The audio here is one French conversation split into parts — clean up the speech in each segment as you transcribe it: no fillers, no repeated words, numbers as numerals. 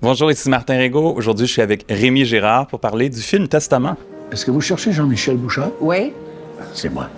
Bonjour, ici Martin Régaud. Aujourd'hui, je suis avec Rémi Girard pour parler du film Testament. Est-ce que vous cherchez Jean-Michel Bouchard? Oui. C'est moi.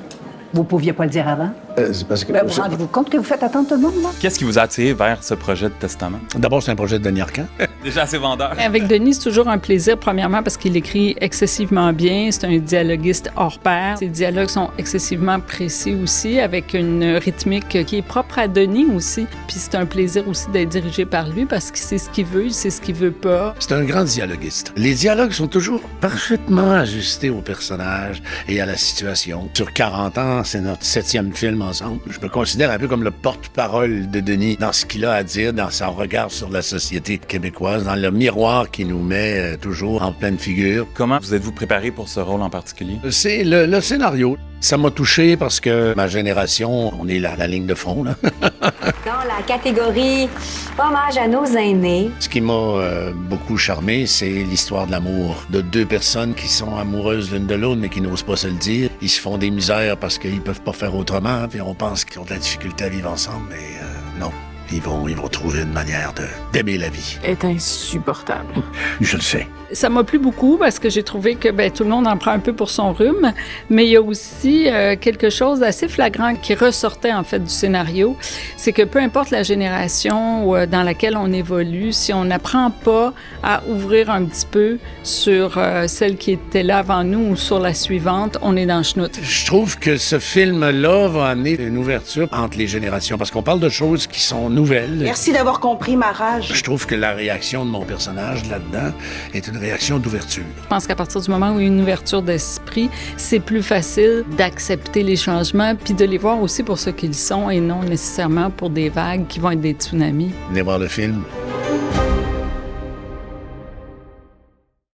Vous pouviez pas le dire avant? C'est parce que... Vous rendez-vous compte que vous faites attendre tout le monde, là? Qu'est-ce qui vous a attiré vers ce projet de Testament? D'abord, c'est un projet de Denis Arcand. Déjà assez vendeur. Avec Denis, c'est toujours un plaisir, premièrement, parce qu'il écrit excessivement bien. C'est un dialoguiste hors pair. Ses dialogues sont excessivement précis aussi, avec une rythmique qui est propre à Denis aussi. Puis c'est un plaisir aussi d'être dirigé par lui, parce qu'il sait ce qu'il veut, il sait ce qu'il veut pas. C'est un grand dialoguiste. Les dialogues sont toujours parfaitement ajustés au personnage et à la situation. Sur 40 ans, c'est notre 7e film ensemble. Je me considère un peu comme le porte-parole de Denis dans ce qu'il a à dire, dans son regard sur la société québécoise, dans le miroir qui nous met toujours en pleine figure. Comment vous êtes-vous préparé pour ce rôle en particulier? C'est le scénario. Ça m'a touché parce que ma génération, on est là, la ligne de front, là. Dans la catégorie hommage à nos aînés. Ce qui m'a beaucoup charmé, c'est l'histoire de l'amour. De deux personnes qui sont amoureuses l'une de l'autre, mais qui n'osent pas se le dire. Ils se font des misères parce qu'ils peuvent pas faire autrement, puis on pense qu'ils ont de la difficulté à vivre ensemble, mais non. Ils vont trouver une manière d'aimer la vie. Est insupportable. Je le sais. Ça m'a plu beaucoup parce que j'ai trouvé que tout le monde en prend un peu pour son rhume, mais il y a aussi quelque chose d'assez flagrant qui ressortait en fait du scénario, c'est que peu importe la génération dans laquelle on évolue, si on n'apprend pas à ouvrir un petit peu sur celle qui était là avant nous ou sur la suivante, on est dans le chenoute. Je trouve que ce film-là va amener une ouverture entre les générations parce qu'on parle de choses qui sont nouvelles. Merci d'avoir compris ma rage. Je trouve que la réaction de mon personnage là-dedans est une réaction d'ouverture. Je pense qu'à partir du moment où il y a une ouverture d'esprit, c'est plus facile d'accepter les changements puis de les voir aussi pour ce qu'ils sont et non nécessairement pour des vagues qui vont être des tsunamis. Venez voir le film.